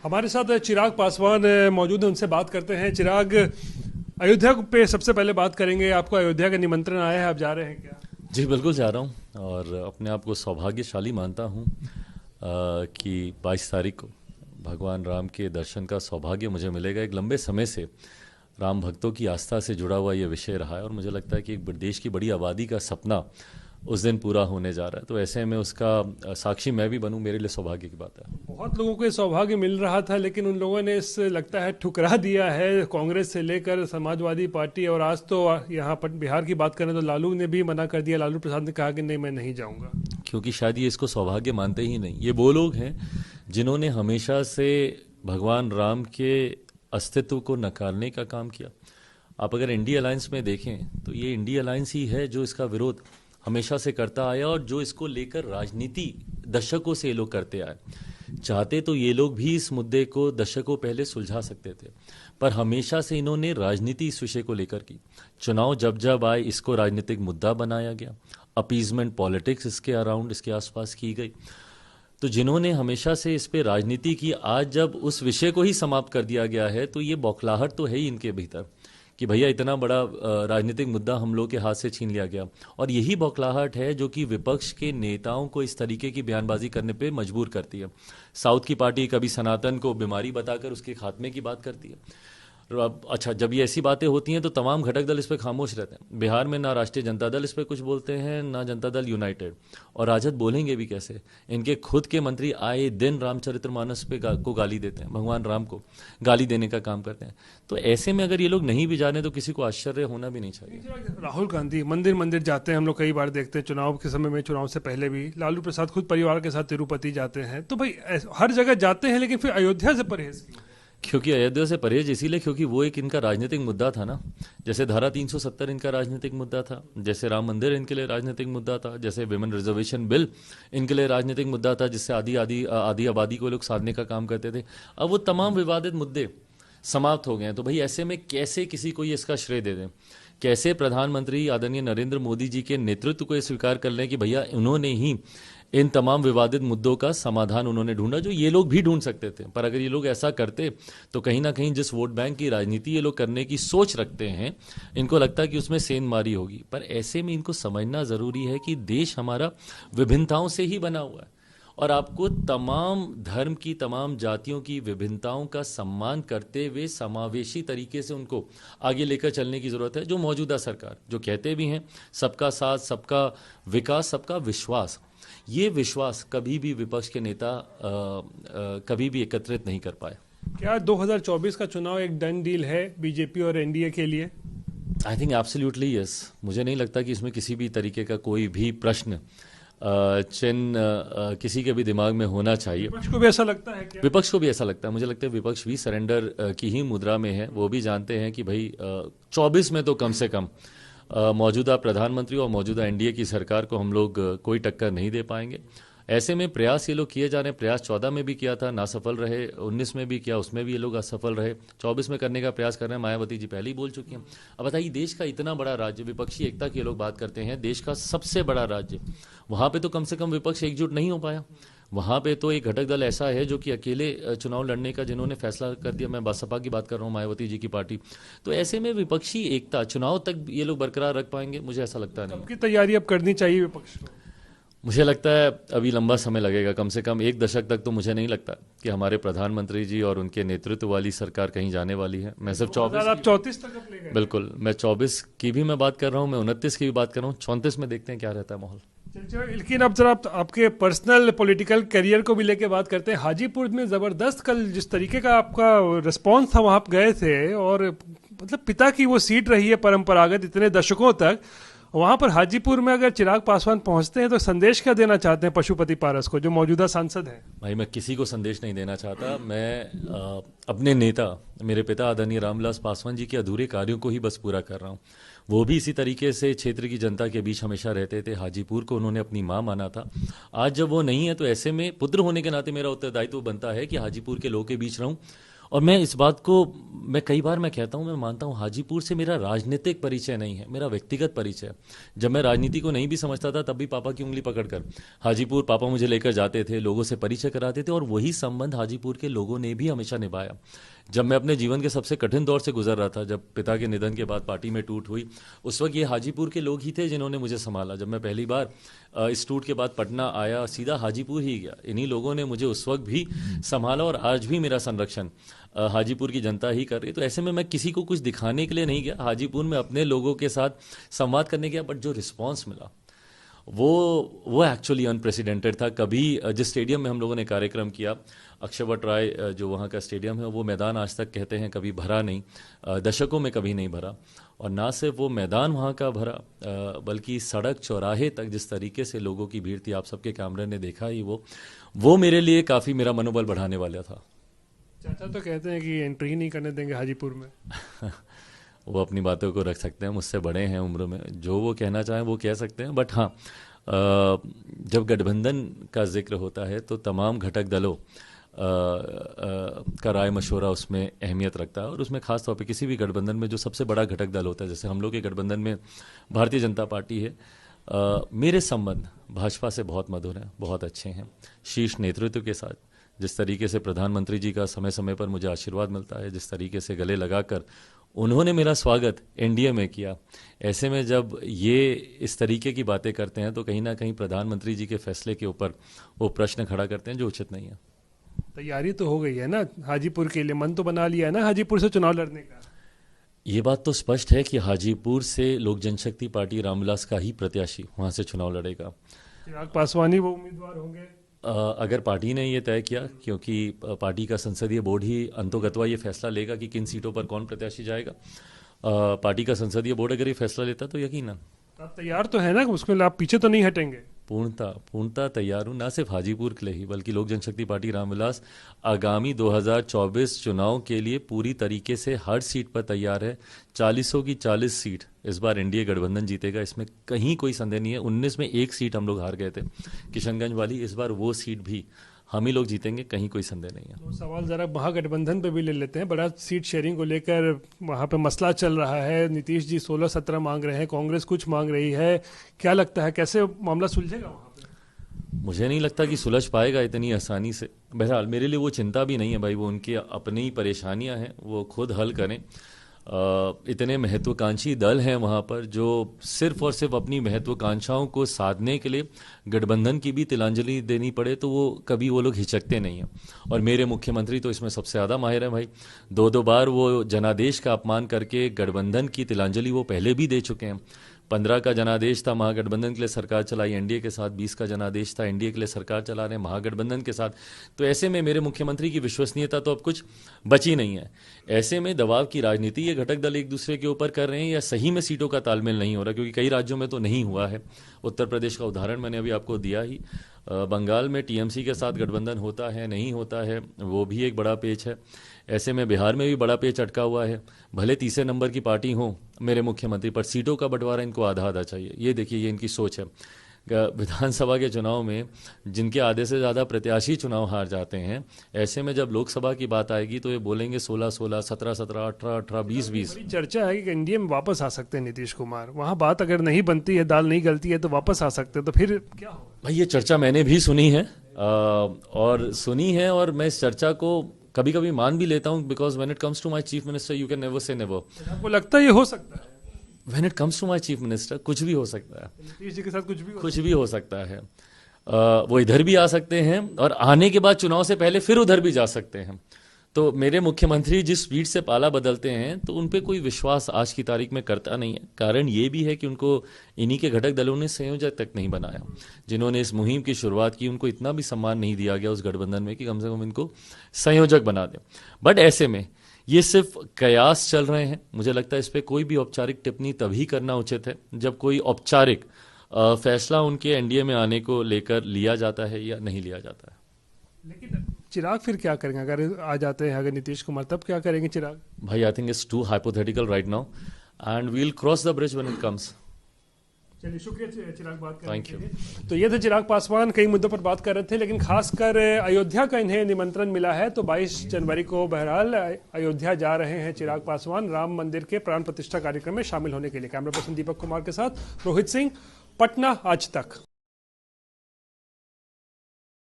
हमारे साथ चिराग पासवान मौजूद हैं, उनसे बात करते हैं। चिराग, अयोध्या पे सबसे पहले बात करेंगे। आपको अयोध्या का निमंत्रण आया है, आप जा रहे हैं क्या? जी बिल्कुल जा रहा हूँ और अपने आप को सौभाग्यशाली मानता हूँ कि 22 तारीख को भगवान राम के दर्शन का सौभाग्य मुझे मिलेगा। एक लंबे समय से राम भक्तों की आस्था से जुड़ा हुआ ये विषय रहा है और मुझे लगता है कि एक देश की बड़ी आबादी का सपना उस दिन पूरा होने जा रहा है। तो ऐसे में उसका साक्षी मैं भी बनूं, मेरे लिए सौभाग्य की बात है। बहुत लोगों को ये सौभाग्य मिल रहा था, लेकिन उन लोगों ने इस लगता है ठुकरा दिया है, कांग्रेस से लेकर समाजवादी पार्टी। और आज तो यहाँ पर बिहार की बात करें तो लालू ने भी मना कर दिया। लालू प्रसाद ने कहा कि नहीं, मैं नहीं जाऊंगा। क्योंकि शायद ये इसको सौभाग्य मानते ही नहीं। ये वो लोग हैं जिन्होंने हमेशा से भगवान राम के अस्तित्व को नकारने का काम किया। आप अगर इंडिया अलायंस में देखें तो ये इंडिया अलायंस ही है जो इसका विरोध हमेशा से करता आया और जो इसको लेकर राजनीति दशकों से ये लोग करते आए। चाहते तो ये लोग भी इस मुद्दे को दशकों पहले सुलझा सकते थे, पर हमेशा से इन्होंने राजनीति इस विषय को लेकर की। चुनाव जब जब आए इसको राजनीतिक मुद्दा बनाया गया, अपीजमेंट पॉलिटिक्स इसके अराउंड, इसके आसपास की गई। तो जिन्होंने हमेशा से इस पे राजनीति की, आज जब उस विषय को ही समाप्त कर दिया गया है तो ये बौखलाहट तो है ही इनके भीतर कि भैया इतना बड़ा राजनीतिक मुद्दा हम लोग के हाथ से छीन लिया गया। और यही बौखलाहट है जो कि विपक्ष के नेताओं को इस तरीके की बयानबाजी करने पे मजबूर करती है। साउथ की पार्टी कभी सनातन को बीमारी बताकर उसके खात्मे की बात करती है। अच्छा, जब ये ऐसी बातें होती हैं तो तमाम घटक दल इस पर खामोश रहते हैं। बिहार में ना राष्ट्रीय जनता दल इस पर कुछ बोलते हैं, ना जनता दल यूनाइटेड, और राजद बोलेंगे भी कैसे। इनके खुद के मंत्री आए दिन रामचरितमानस पे को गाली देते हैं, भगवान राम को गाली देने का काम करते हैं। तो ऐसे में अगर ये लोग नहीं भी जाने तो किसी को आश्चर्य होना भी नहीं चाहिए। राहुल गांधी मंदिर मंदिर जाते हैं, हम लोग कई बार देखते हैं चुनाव के समय में, चुनाव से पहले भी। लालू प्रसाद खुद परिवार के साथ तिरुपति जाते हैं। तो भाई हर जगह जाते हैं, लेकिन फिर अयोध्या से परहेज क्यों? क्योंकि अयोध्या से परहेज इसीलिए क्योंकि वो एक इनका राजनीतिक मुद्दा था ना। जैसे धारा 370 इनका राजनीतिक मुद्दा था, जैसे राम मंदिर इनके लिए राजनीतिक मुद्दा था, जैसे विमेन रिजर्वेशन बिल इनके लिए राजनीतिक मुद्दा था, जिससे आधी आबादी को लोग साधने का काम करते थे। अब वो तमाम विवादित मुद्दे समाप्त हो गए हैं। तो भाई ऐसे में कैसे किसी को ये इसका श्रेय दे दें? कैसे प्रधानमंत्री आदरणीय नरेंद्र मोदी जी के नेतृत्व को ये स्वीकार कर लें कि भैया उन्होंने ही इन तमाम विवादित मुद्दों का समाधान उन्होंने ढूंढा, जो ये लोग भी ढूंढ सकते थे। पर अगर ये लोग ऐसा करते तो कहीं ना कहीं जिस वोट बैंक की राजनीति ये लोग करने की सोच रखते हैं, इनको लगता है कि उसमें सेंधमारी होगी। पर ऐसे में इनको समझना ज़रूरी है कि देश हमारा विभिन्नताओं से ही बना हुआ है और आपको तमाम धर्म की, तमाम जातियों की विभिन्नताओं का सम्मान करते हुए समावेशी तरीके से उनको आगे लेकर चलने की ज़रूरत है। जो मौजूदा सरकार जो कहते भी हैं सबका साथ, सबका विकास, सबका विश्वास, ये विश्वास कभी भी विपक्ष के नेता कभी भी एकत्रित नहीं कर पाए। क्या 2024 का चुनाव एक डन डील है बीजेपी और एनडीए के लिए? I think absolutely yes. मुझे नहीं लगता कि इसमें किसी भी तरीके का कोई भी प्रश्न चिन्ह किसी के भी दिमाग में होना चाहिए। विपक्ष को भी ऐसा लगता है क्या? विपक्ष को भी ऐसा लगता है। मुझे लगता है विपक्ष भी सरेंडर की ही मुद्रा में है। वो भी जानते हैं कि भाई 24 में तो कम से कम मौजूदा प्रधानमंत्री और मौजूदा एनडीए की सरकार को हम लोग कोई टक्कर नहीं दे पाएंगे। ऐसे में प्रयास ये लोग किए जा रहे हैं। प्रयास 14 में भी किया था, ना सफल रहे। 19 में भी किया, उसमें भी ये लोग असफल रहे। 24 में करने का प्रयास कर रहे हैं। मायावती जी पहले ही बोल चुकी हैं। अब बताइए, देश का इतना बड़ा राज्य, विपक्षी एकता की ये लोग बात करते हैं, देश का सबसे बड़ा राज्य, वहाँ पे तो कम से कम विपक्ष एकजुट नहीं हो पाया। वहाँ पे तो एक घटक दल ऐसा है जो कि अकेले चुनाव लड़ने का जिन्होंने फैसला कर दिया। मैं बसपा की बात कर रहा हूँ, मायावती जी की पार्टी। तो ऐसे में विपक्षी एकता चुनाव तक ये लोग बरकरार रख पाएंगे, मुझे ऐसा लगता नहीं। सबकी तैयारी अब करनी चाहिए विपक्ष को। मुझे लगता है अभी लंबा समय लगेगा, कम से कम 1 दशक तक। तो मुझे नहीं लगता कि हमारे प्रधानमंत्री जी और उनके नेतृत्व वाली सरकार कहीं जाने वाली है। मैं सिर्फ 24 तक ले गए। बिल्कुल, मैं 24 की भी मैं बात कर रहा हूँ, मैं 29 की भी बात कर रहा हूँ, 34 में देखते हैं क्या रहता है माहौल। लेकिन अब जरा आपके पर्सनल पॉलिटिकल करियर को भी लेके बात करते हैं। हाजीपुर में जबरदस्त कल जिस तरीके का आपका रिस्पॉन्स था, वहां आप गए थे और मतलब पिता की वो सीट रही है परंपरागत इतने दशकों तक। वहां पर हाजीपुर में अगर चिराग पासवान पहुंचते हैं तो संदेश क्या देना चाहते हैं पशुपति पारस को, जो मौजूदा सांसद हैं? भाई मैं किसी को संदेश नहीं देना चाहता। मैं अपने नेता मेरे पिता आदरणीय रामविलास पासवान जी के अधूरे कार्यों को ही बस पूरा कर रहा हूँ। वो भी इसी तरीके से क्षेत्र की जनता के बीच हमेशा रहते थे। हाजीपुर को उन्होंने अपनी माँ माना था। आज जब वो नहीं है तो ऐसे में पुत्र होने के नाते मेरा उत्तरदायित्व बनता है कि हाजीपुर के लोगों के बीच रहूं और मैं इस बात को मैं कई बार मैं कहता हूँ, मैं मानता हूँ हाजीपुर से मेरा राजनीतिक परिचय नहीं है, मेरा व्यक्तिगत परिचय है। जब मैं राजनीति को नहीं भी समझता था तब भी पापा की उंगली पकड़कर हाजीपुर पापा मुझे लेकर जाते थे, लोगों से परिचय कराते थे, और वही संबंध हाजीपुर के लोगों ने भी हमेशा निभाया। जब मैं अपने जीवन के सबसे कठिन दौर से गुजर रहा था, जब पिता के निधन के बाद पार्टी में टूट हुई, उस वक्त ये हाजीपुर के लोग ही थे जिन्होंने मुझे संभाला। जब मैं पहली बार इस टूट के बाद पटना आया, सीधा हाजीपुर ही गया, इन्हीं लोगों ने मुझे उस वक्त भी संभाला, और आज भी मेरा संरक्षण हाजीपुर की जनता ही कर रही है। तो ऐसे में मैं किसी को कुछ दिखाने के लिए नहीं गया, हाजीपुर में अपने लोगों के साथ संवाद करने गया। बट जो रिस्पॉन्स मिला वो एक्चुअली अनप्रेसिडेंटेड था। कभी जिस स्टेडियम में हम लोगों ने कार्यक्रम किया, अक्षयवट राय जो वहाँ का स्टेडियम है, वो मैदान आज तक कहते हैं कभी भरा नहीं, दशकों में कभी नहीं भरा। और ना सिर्फ वो मैदान वहाँ का भरा, बल्कि सड़क चौराहे तक जिस तरीके से लोगों की भीड़ थी, आप सबके कैमरे ने देखा ही, वो मेरे लिए काफ़ी मेरा मनोबल बढ़ाने वाला था। चाचा तो कहते हैं कि एंट्री नहीं करने देंगे हाजीपुर में। वो अपनी बातों को रख सकते हैं, मुझसे बड़े हैं उम्र में, जो वो कहना चाहें वो कह सकते हैं। बट हाँ, जब गठबंधन का जिक्र होता है तो तमाम घटक दलों का राय मशवरा उसमें अहमियत रखता है, और उसमें खास तौर पे किसी भी गठबंधन में जो सबसे बड़ा घटक दल होता है, जैसे हम लोग के गठबंधन में भारतीय जनता पार्टी है, मेरे संबंध भाजपा से बहुत मधुर हैं, बहुत अच्छे हैं। शीर्ष नेतृत्व के साथ जिस तरीके से प्रधानमंत्री जी का समय समय पर मुझे आशीर्वाद मिलता है, जिस तरीके से गले लगाकर उन्होंने मेरा स्वागत एनडीए में किया, ऐसे में जब ये इस तरीके की बातें करते हैं तो कहीं ना कहीं प्रधानमंत्री जी के फैसले के ऊपर वो प्रश्न खड़ा करते हैं जो उचित नहीं है। तैयारी तो हो गई है ना हाजीपुर के लिए, मन तो बना लिया है ना हाजीपुर से चुनाव लड़ने का? ये बात तो स्पष्ट है कि हाजीपुर से लोक जनशक्ति पार्टी रामविलास का ही प्रत्याशी वहाँ से चुनाव लड़ेगा। चिराग पासवान ही वो उम्मीदवार होंगे अगर पार्टी ने ये तय किया, क्योंकि पार्टी का संसदीय बोर्ड ही अंतोगत्वा ये फैसला लेगा कि किन सीटों पर कौन प्रत्याशी जाएगा। पार्टी का संसदीय बोर्ड अगर ये फैसला लेता तो यकीनन। आप तैयार तो है ना, उसमें आप पीछे तो नहीं हटेंगे? पूर्णता तैयार हूँ, ना सिर्फ हाजीपुर के लिए ही बल्कि लोक जनशक्ति पार्टी रामविलास आगामी 2024 चुनाव के लिए पूरी तरीके से हर सीट पर तैयार है। 40 की 40 सीट इस बार एनडीए गठबंधन जीतेगा, इसमें कहीं कोई संदेह नहीं है। 19 में एक सीट हम लोग हार गए थे, किशनगंज वाली, इस बार वो सीट भी हम ही लोग जीतेंगे, कहीं कोई संदेह नहीं है। तो सवाल जरा महागठबंधन पे भी ले लेते हैं। बड़ा सीट शेयरिंग को लेकर वहाँ पे मसला चल रहा है, नीतीश जी 16-17 मांग रहे हैं, कांग्रेस कुछ मांग रही है, क्या लगता है कैसे मामला सुलझेगा वहाँ पे? मुझे नहीं लगता कि सुलझ पाएगा इतनी आसानी से। बहरहाल मेरे लिए वो चिंता भी नहीं है भाई, वो उनकी अपनी परेशानियां हैं, वो खुद हल करें। इतने महत्वाकांक्षी दल हैं वहाँ पर जो सिर्फ और सिर्फ अपनी महत्वाकांक्षाओं को साधने के लिए गठबंधन की भी तिलांजलि देनी पड़े तो वो कभी वो लोग हिचकते नहीं हैं। और मेरे मुख्यमंत्री तो इसमें सबसे ज़्यादा माहिर हैं भाई, 2 बार वो जनादेश का अपमान करके गठबंधन की तिलांजलि वो पहले भी दे चुके हैं। 15 का जनादेश था, महागठबंधन के लिए सरकार चलाई एनडीए के साथ। 20 का जनादेश था, एनडीए के लिए सरकार चला रहे महागठबंधन के साथ। तो ऐसे में मेरे मुख्यमंत्री की विश्वसनीयता तो अब कुछ बची नहीं है। ऐसे में दबाव की राजनीति ये घटक दल एक दूसरे के ऊपर कर रहे हैं, या सही में सीटों का तालमेल नहीं हो रहा, क्योंकि कई राज्यों में तो नहीं हुआ है। उत्तर प्रदेश का उदाहरण मैंने अभी आपको दिया ही। बंगाल में टीएमसी के साथ गठबंधन होता है नहीं होता है, वो भी एक बड़ा पेच है। ऐसे में बिहार में भी बड़ा पेच अटका हुआ है। भले तीसरे नंबर की पार्टी हो मेरे मुख्यमंत्री, पर सीटों का बंटवारा इनको आधा आधा चाहिए। ये देखिए, ये इनकी सोच है। विधानसभा के चुनाव में जिनके आधे से ज़्यादा प्रत्याशी चुनाव हार जाते हैं, ऐसे में जब लोकसभा की बात आएगी तो ये बोलेंगे 16-16, 17-17, 18-18, 20-20। चर्चा है कि एनडीए में वापस आ सकते हैं नीतीश कुमार। वहाँ बात अगर नहीं बनती है, दाल नहीं गलती है तो वापस आ सकते हैं, तो फिर क्या होगा? भाई ये चर्चा मैंने भी सुनी है, और मैं इस चर्चा को कभी कभी मान भी लेता हूँ, because when it comes to my chief minister you can never say never. आपको लगता है ये हो सकता है? When it comes to my chief minister कुछ भी हो सकता है। नीतीश जी के साथ कुछ भी हो सकता है। वो इधर भी आ सकते हैं और आने के बाद चुनाव से पहले फिर उधर भी जा सकते हैं। तो मेरे मुख्यमंत्री जिस स्पीड से पाला बदलते हैं तो उन पे कोई विश्वास आज की तारीख में करता नहीं है। कारण ये भी है कि उनको इन्हीं के घटक दलों ने संयोजक तक नहीं बनाया। जिन्होंने इस मुहिम की शुरुआत की उनको इतना भी सम्मान नहीं दिया गया उस गठबंधन में कि कम से कम इनको संयोजक बना दें। बट ऐसे में ये सिर्फ कयास चल रहे हैं। मुझे लगता है इस पर कोई भी औपचारिक टिप्पणी तभी करना उचित है जब कोई औपचारिक फैसला उनके एनडीए में आने को लेकर लिया जाता है या नहीं लिया जाता है। लेकिन चिराग फिर क्या करेंगे अगर आ जाते हैं, अगर नीतीश कुमार, तब क्या करेंगे चिराग? भाई I think it's too hypothetical right now and we will cross the bridge when it comes. चलिए शुक्रिया चिराग बात करने Thank के you. लिए। तो ये थे चिराग पासवान, कई मुद्दों पर बात कर रहे थे, लेकिन खासकर अयोध्या का इन्हें निमंत्रण मिला है, तो 22 जनवरी को बहरहाल अयोध्या जा रहे हैं चिराग पासवान राम मंदिर के प्राण प्रतिष्ठा कार्यक्रम में शामिल होने के लिए। कैमरा पर्सन दीपक कुमार के साथ रोहित सिंह, पटना आज तक।